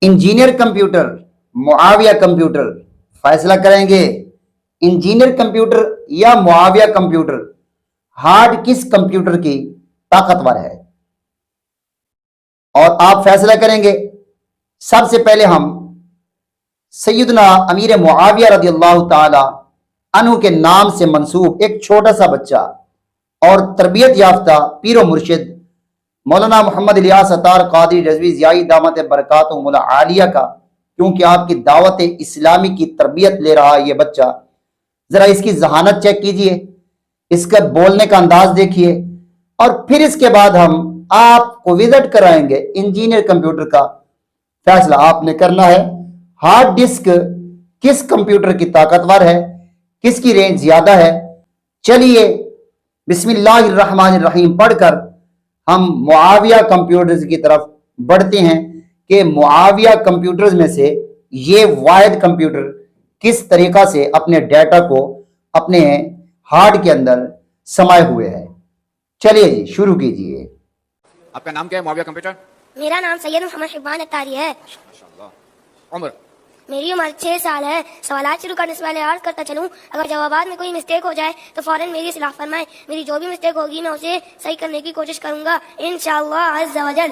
Engineer computer, معاویہ computer, فیصلہ کریں گے انجینئر کمپیوٹر یا معاویہ کمپیوٹر، ہارڈ کس کمپیوٹر کی طاقتور ہے؟ اور آپ فیصلہ کریں گے۔ سب سے پہلے ہم سیدنا امیر معاویہ رضی اللہ تعالی عنہ کے نام سے منسوب ایک چھوٹا سا بچہ اور تربیت یافتہ پیر و مرشد مولانا محمد الیاس عطار قادری رضوی ضیائی دامت برکاتہم العالیہ کا، کیونکہ آپ کی دعوت اسلامی کی تربیت لے رہا ہے یہ بچہ، ذرا اس کی ذہانت چیک کیجئے، اس کا بولنے کا انداز دیکھیے، اور پھر اس کے بعد ہم آپ کو وزٹ کرائیں گے انجینئر کمپیوٹر کا۔ فیصلہ آپ نے کرنا ہے۔ ہارڈ ڈسک کس کمپیوٹر کی طاقتور ہے، کس کی رینج زیادہ ہے؟ چلیے بسم اللہ الرحمن الرحیم پڑھ کر ہم معاویہ کمپیوٹرز کی طرف بڑھتے ہیں کہ معاویہ کمپیوٹرز میں سے یہ واحد کمپیوٹر کس طریقہ سے اپنے ڈیٹا کو اپنے ہارڈ کے اندر سمائے ہوئے ہے۔ چلیے جی شروع کیجئے۔ آپ کا نام کیا ہے معاویہ کمپیوٹر؟ میرا نام سید محمد حبان اتاری ہے۔ عمر؟ میری عمر 6 سال ہے۔ سوالات شروع کرنے سے پہلے عرض کرتا چلوں، اگر جوابات میں کوئی مسٹیک ہو جائے تو فوراً میری اصلاح فرمائیں۔ میری جو بھی مسٹیک ہوگی میں اسے صحیح کرنے کی کوشش کروں گا انشاءاللہ عز و جل۔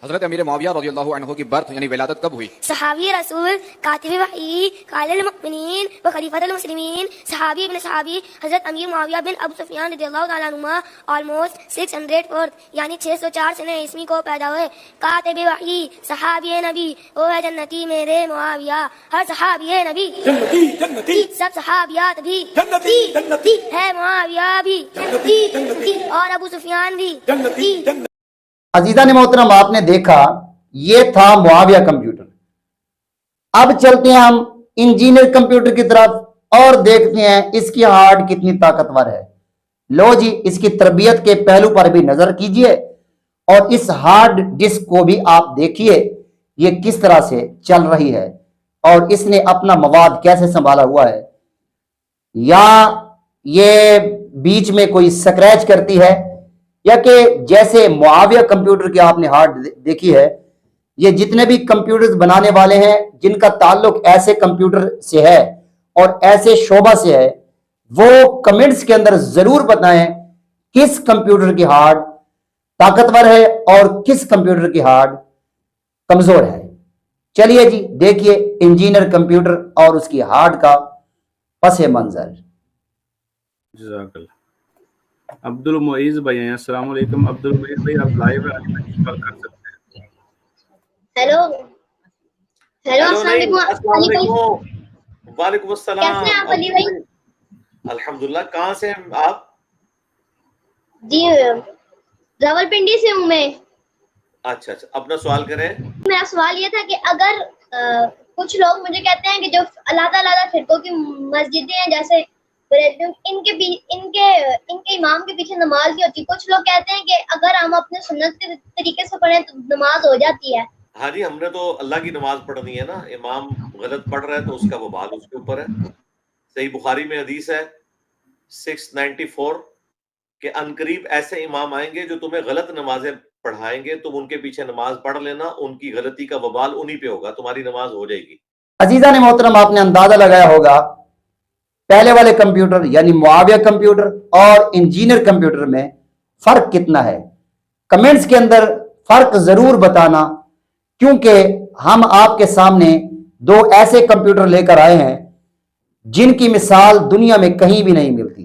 حضرت امیر معاویہ رضی اللہ عنہ کی برتھ یعنی ولادت کب ہوئی؟ صحابی رسول، کاتب وحی، قائد المؤمنین و خلیفۃ المسلمین، صحابی ابن صحابی حضرت امیر معاویہ بن ابو سفیان رضی اللہ تعالیٰ عنہ آلموسٹ 604 یعنی 604 سنہ عیسوی کو پیدا ہوئے۔ کاتب وحی، صحابی نبی، وہ ہے جنتی میرے معاویہ، ہر صحابی نبی جنتی جنتی، سب صحابیات بھی جنتی جنتی، ہے معاویہ بھی جنتی جنتی، اور ابو سفیان بھی جنتی جنتی۔ عزیزان محترم، آپ نے دیکھا یہ تھا معاویہ کمپیوٹر۔ اب چلتے ہیں ہم انجینئر کمپیوٹر کی طرف اور دیکھتے ہیں اس کی ہارڈ کتنی طاقتور ہے۔ لو جی اس کی تربیت کے پہلو پر بھی نظر کیجئے اور اس ہارڈ ڈسک کو بھی آپ دیکھیے یہ کس طرح سے چل رہی ہے اور اس نے اپنا مواد کیسے سنبھالا ہوا ہے۔ یا یہ بیچ میں کوئی سکریچ کرتی ہے، یا کہ جیسے معاویہ کمپیوٹر کی آپ نے ہارڈ دیکھی ہے، یہ جتنے بھی کمپیوٹرز بنانے والے ہیں جن کا تعلق ایسے کمپیوٹر سے ہے اور ایسے شعبہ سے ہے، وہ کمنٹس کے اندر ضرور بتائیں کس کمپیوٹر کی ہارڈ طاقتور ہے اور کس کمپیوٹر کی ہارڈ کمزور ہے۔ چلیے جی دیکھیے انجینئر کمپیوٹر اور اس کی ہارڈ کا پس منظر۔ جزاک اللہ۔ عبد المعیز بھائی ہیں، السلام علیکم۔ عبد المعیز بھائی آپ لائیو کال کر سکتے ہیں۔ ہیلو السلام علیکم۔ وعلیکم السلام۔ کیسے ہیں آپ علی بھائی؟ الحمدللہ۔ کہاں سے ہیں آپ؟ جی راولپنڈی سے ہوں میں۔ اچھا اچھا، اپنا سوال کریں۔ میرا سوال یہ تھا کہ اگر کچھ لوگ مجھے کہتے ہیں کہ جو اللہ تعالیٰ فرقوں کی مسجدیں ہیں جیسے ان کے امام کے پیچھے نماز نہیں ہوتی، کچھ لوگ کہتے ہیں کہ اگر ہم اپنے سنت کے طریقے سے پڑھیں تو نماز ہو جاتی ہے۔ ہاں جی، ہم نے تو اللہ کی نماز پڑھنی ہے نا، امام غلط پڑھ رہا ہے تو اس کا وبال اس کے اوپر ہے۔ صحیح بخاری میں حدیث ہے 694 کہ عنقریب ایسے امام آئیں گے جو تمہیں غلط نمازیں پڑھائیں گے، تم ان کے پیچھے نماز پڑھ لینا، ان کی غلطی کا وبال انہی پہ ہوگا، تمہاری نماز ہو جائے گی۔ عزیزان محترم، آپ نے اندازہ لگایا ہوگا پہلے والے کمپیوٹر یعنی معاویہ کمپیوٹر اور انجینئر کمپیوٹر میں فرق کتنا ہے۔ کمنٹس کے اندر فرق ضرور بتانا، کیونکہ ہم آپ کے سامنے دو ایسے کمپیوٹر لے کر آئے ہیں جن کی مثال دنیا میں کہیں بھی نہیں ملتی۔